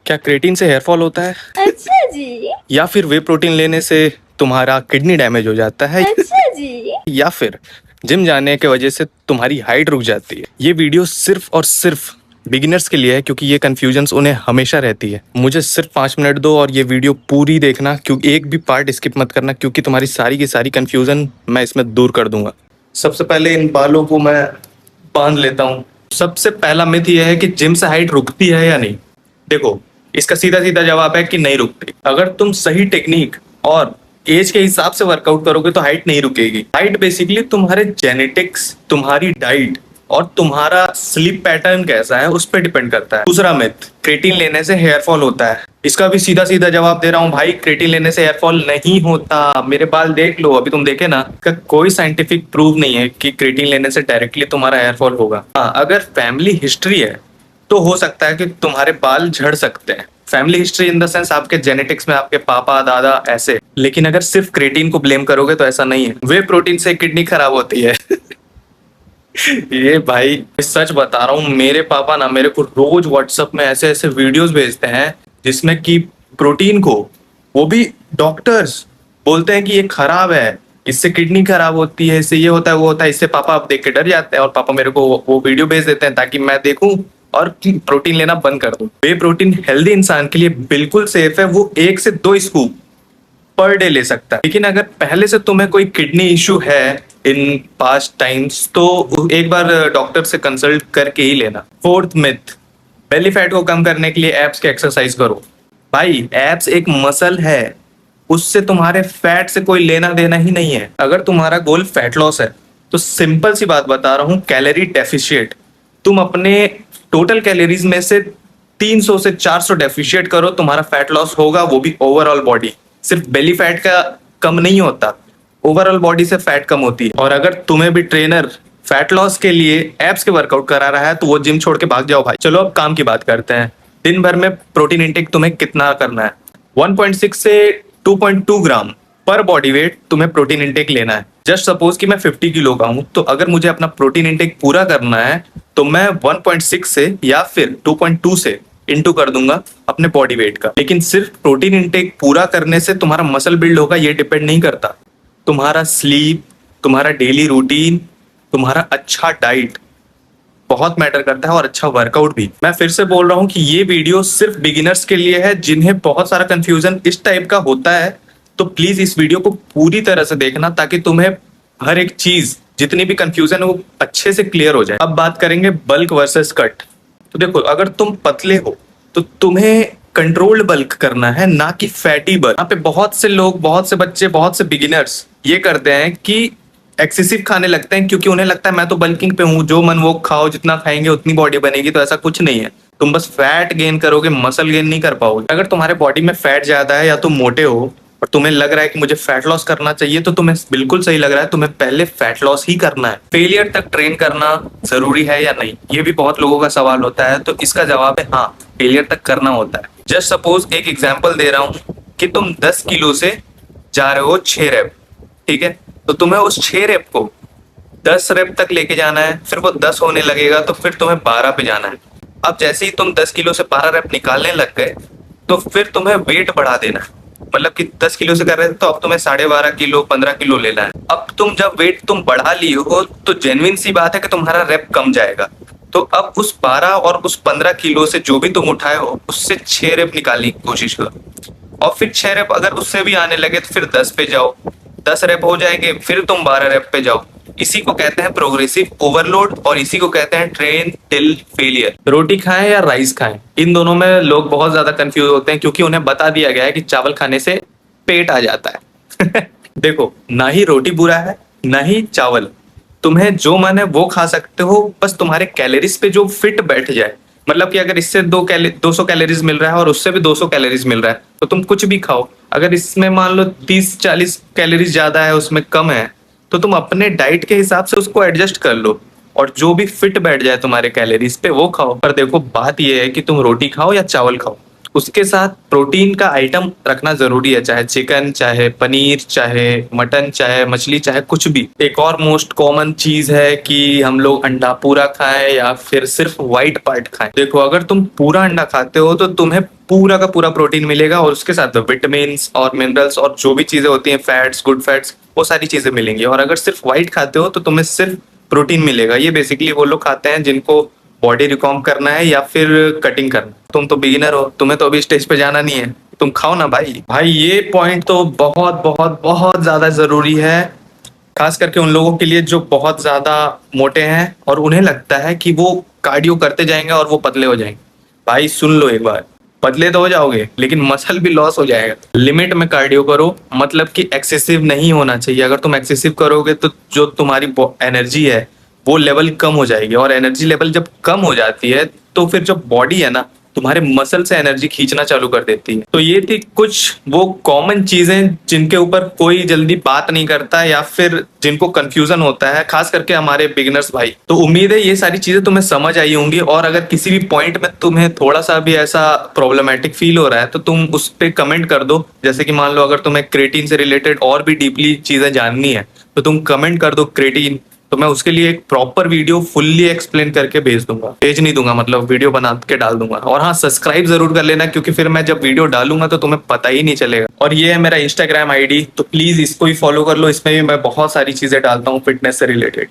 क्या क्रेटीन से hair fall होता है? अच्छा जी। या फिर वे प्रोटीन लेने से तुम्हारा किडनी डैमेज हो जाता है? अच्छा जी। या फिर जिम जाने की वजह से तुम्हारी हाइट रुक जाती है? ये वीडियो सिर्फ और सिर्फ बिगिनर्स के लिए है, क्योंकि ये कन्फ्यूजन्स उन्हें हमेशा रहती है। मुझे सिर्फ 5 मिनट दो और ये वीडियो पूरी देखना, क्योंकि एक भी पार्ट स्किप मत करना, क्योंकि तुम्हारी सारी की सारी कन्फ्यूजन मैं इसमें दूर कर दूंगा। सबसे पहले इन बालों को मैं बांध लेता हूँ। सबसे पहला मिथ ये है कि जिम से हाइट रुकती है या नहीं। देखो, इसका सीधा सीधा जवाब है कि नहीं रुकती। अगर तुम सही टेक्निक और एज के हिसाब से वर्कआउट करोगे तो हाइट नहीं रुकेगी। हाइट बेसिकली तुम्हारे जेनेटिक्स, तुम्हारी डाइट और तुम्हारा स्लीप पैटर्न कैसा है उस पर डिपेंड करता है। दूसरा मिथ, क्रेटीन लेने से हेयर फॉल होता है। इसका भी सीधा सीधा जवाब दे रहा हूँ भाई, क्रेटीन लेने से हेयर फॉल नहीं होता। मेरे बाल देख लो, अभी तुम देखे ना, का कोई साइंटिफिक प्रूफ नहीं है कि क्रेटीन लेने से डायरेक्टली तुम्हारा हेयर फॉल होगा। हाँ, अगर फैमिली हिस्ट्री है तो हो सकता है कि तुम्हारे बाल झड़ सकते हैं। Family history in the sense आपके जेनेटिक्स में आपके पापा दादा ऐसे। लेकिन अगर सिर्फ क्रेटीन को ब्लेम करोगे तो ऐसा नहीं है। वे प्रोटीन से किडनी खराब होती है। ये भाई सच बता रहा हूँ, मेरे पापा ना मेरे को रोज व्हाट्सएप में ऐसे ऐसे वीडियोस भेजते हैं जिसमें कि प्रोटीन को, वो भी डॉक्टर्स बोलते हैं कि ये खराब है, इससे किडनी खराब होती है, इससे ये होता है वो होता है। इससे पापा अब देख के डर जाते हैं और पापा मेरे को वो वीडियो भेज देते हैं ताकि मैं देखूं और प्रोटीन लेना बंद कर दूं। वे प्रोटीन हेल्दी इंसान के लिए बिल्कुल सेफ है। वो 1 से 2 स्कूप पर डे ले सकता है। लेकिन अगर पहले से तुम्हें कोई किडनी इशू है इन पास्ट टाइम्स तो एक बार डॉक्टर से कंसल्ट करके ही लेना। फोर्थ मिथ, बेली फैट को कम करने के लिए एब्स के एक्सरसाइज करो। भाई, एब्स एक मसल है, उससे तुम्हारे फैट से कोई लेना देना ही नहीं है। अगर तुम्हारा गोल फैट लॉस है तो सिंपल सी बात बता रहा हूँ, कैलोरी डेफिशिएट। तुम अपने टोटल कैलोरीज में से 300 से 400 डेफिशिएट करो, तुम्हारा फैट लॉस होगा, वो भी ओवरऑल बॉडी। सिर्फ बेली फैट का कम नहीं होता, ओवरऑल बॉडी से फैट कम होती है। और अगर तुम्हें भी ट्रेनर फैट लॉस के लिए एब्स के वर्कआउट करा रहा है तो वो जिम छोड़ के भाग जाओ भाई। चलो अब काम की बात करते हैं। दिन भर में प्रोटीन इंटेक तुम्हें कितना करना है? 1.6 से 2.2 ग्राम पर बॉडी वेट तुम्हें प्रोटीन इंटेक लेना है। जस्ट सपोज कि मैं 50 किलो का हूं, तो अगर मुझे अपना प्रोटीन इंटेक पूरा करना है तो मैं 1.6 से या फिर 2.2 से इंटू कर दूंगा अपने बॉडी वेट का। लेकिन सिर्फ प्रोटीन इंटेक पूरा करने से तुम्हारा मसल बिल्ड होगा ये डिपेंड नहीं करता। तुम्हारा स्लीप, तुम्हारा डेली रूटीन, तुम्हारा अच्छा डाइट बहुत मैटर करता है और अच्छा वर्कआउट भी। मैं फिर से बोल रहा हूँ कि ये वीडियो सिर्फ बिगिनर्स के लिए है जिन्हें बहुत सारा कंफ्यूजन इस टाइप का होता है। तो प्लीज इस वीडियो को पूरी तरह से देखना ताकि तुम्हें हर एक चीज, जितनी भी कंफ्यूजन है वो अच्छे से क्लियर हो जाए। अब बात करेंगे बल्क वर्सेस कट। तो देखो, अगर तुम पतले हो तो तुम्हें कंट्रोल्ड बल्क करना है, ना कि फैटी बल्क। यहाँ पे बहुत से लोग, बहुत से बच्चे, बहुत से बिगिनर्स ये करते हैं कि एक्सेसिव खाने लगते हैं, क्योंकि उन्हें लगता है मैं तो बल्किंग पे हूँ, जो मन वो खाओ, जितना खाएंगे उतनी बॉडी बनेगी। तो ऐसा कुछ नहीं है, तुम बस फैट गेन करोगे, मसल गेन नहीं कर पाओगे। अगर तुम्हारे बॉडी में फैट ज्यादा है या तुम मोटे हो और तुम्हें लग रहा है कि मुझे फैट लॉस करना चाहिए, तो तुम्हें बिल्कुल सही लग रहा है, तुम्हें पहले फैट लॉस ही करना है। फेलियर तक ट्रेन करना जरूरी है या नहीं, ये भी बहुत लोगों का सवाल होता है। तो इसका जवाब है हाँ, फेलियर तक करना होता है। जस्ट सपोज एक एग्जाम्पल दे रहा हूँ कि तुम 10 किलो से जा रहे हो 6 रैप, ठीक है? तो तुम्हें उस 6 रैप को 10 रैप तक लेके जाना है, फिर वो 10 होने लगेगा तो फिर तुम्हें 12 पे जाना है। अब जैसे ही तुम 10 किलो से 12 रैप निकालने लग गए तो फिर तुम्हें वेट बढ़ा देना है। मतलब कि 10 किलो से कर रहे थे तो अब तुम्हें 12.5 किलो 15 किलो लेना है। अब तुम जब वेट तुम बढ़ा लिए हो तो जेन्युइन सी बात है कि तुम्हारा रैप कम जाएगा। तो अब उस 12 और उस 15 किलो से जो भी तुम उठाए हो उससे 6 रैप निकालने की कोशिश करो। और फिर 6 रैप अगर उससे भी आने लगे तो फिर 10 पे जाओ, 10 रैप हो जाएंगे फिर तुम 12 रैप पे जाओ। इसी को कहते हैं प्रोग्रेसिव ओवरलोड और इसी को कहते हैं ट्रेन टिल फेलियर। रोटी खाएं या राइस खाएं, इन दोनों में लोग बहुत ज्यादा कंफ्यूज होते हैं, क्योंकि उन्हें बता दिया गया है कि चावल खाने से पेट आ जाता है। देखो, ना ही रोटी बुरा है ना ही चावल। तुम्हें जो मन है वो खा सकते हो, बस तुम्हारे कैलोरीज पे जो फिट बैठ जाए। मतलब कि अगर इससे 200 कैलोरीज मिल रहा है और उससे भी 200 कैलोरीज मिल रहा है तो तुम कुछ भी खाओ। अगर इसमें मान लो 30-40 कैलोरीज ज्यादा है, उसमें कम है, तो तुम अपने डाइट के हिसाब से उसको एडजस्ट कर लो और जो भी फिट बैठ जाए तुम्हारे कैलोरीज पे वो खाओ। पर देखो, बात ये है कि तुम रोटी खाओ या चावल खाओ, उसके साथ प्रोटीन का आइटम रखना जरूरी है, चाहे चिकन, चाहे पनीर, चाहे मटन, चाहे मछली, चाहे कुछ भी। एक और मोस्ट कॉमन चीज है कि हम लोग अंडा पूरा खाएं या फिर सिर्फ व्हाइट पार्ट खाएं। देखो, अगर तुम पूरा अंडा खाते हो तो तुम्हें पूरा का पूरा प्रोटीन मिलेगा और उसके साथ विटामिन और मिनरल्स और जो भी चीजें होती हैं, फैट्स, गुड फैट्स, वो सारी चीजें मिलेंगी। और अगर सिर्फ व्हाइट खाते हो तो तुम्हें सिर्फ प्रोटीन मिलेगा। ये बेसिकली वो लोग खाते हैं जिनको बॉडी रिकॉर्म करना है या फिर कटिंग करना। तुम तो बिगिनर हो, तुम्हें तो अभी स्टेज पे जाना नहीं है, तुम खाओ ना भाई। भाई ये पॉइंट तो बहुत बहुत बहुत ज्यादा जरूरी है, खास करके उन लोगों के लिए जो बहुत ज्यादा मोटे हैं और उन्हें लगता है कि वो कार्डियो करते जाएंगे और वो पतले हो जाएंगे। भाई सुन लो एक बार, पतले तो हो जाओगे लेकिन मसल भी लॉस हो जाएगा। लिमिट में कार्डियो करो, मतलब कि एक्सेसिव नहीं होना चाहिए। अगर तुम एक्सेसिव करोगे तो जो तुम्हारी एनर्जी है वो लेवल कम हो जाएगी, और एनर्जी लेवल जब कम हो जाती है तो फिर जो बॉडी है ना, तुम्हारे मसल से एनर्जी खींचना चालू कर देती है। तो ये थी कुछ वो कॉमन चीजें जिनके ऊपर कोई जल्दी बात नहीं करता या फिर जिनको कंफ्यूजन होता है, खास करके हमारे बिगिनर्स भाई। तो उम्मीद है ये सारी चीजें तुम्हें समझ आई होंगी, और अगर किसी भी पॉइंट में तुम्हें थोड़ा सा भी ऐसा प्रॉब्लमेटिक फील हो रहा है तो तुम उस पर कमेंट कर दो। जैसे कि मान लो अगर तुम्हें क्रेटीन से रिलेटेड और भी डीपली चीजें जाननी है तो तुम कमेंट कर दो क्रेटीन, तो मैं उसके लिए एक प्रॉपर वीडियो फुल्ली एक्सप्लेन करके भेज नहीं दूंगा, मतलब वीडियो बना के डाल दूंगा। और हाँ, सब्सक्राइब जरूर कर लेना, क्योंकि फिर मैं जब वीडियो डालूंगा तो तुम्हें पता ही नहीं चलेगा। और ये है मेरा इंस्टाग्राम आईडी, तो प्लीज इसको ही फॉलो कर लो, इसमें भी मैं बहुत सारी चीजें डालता हूँ फिटनेस से रिलेटेड।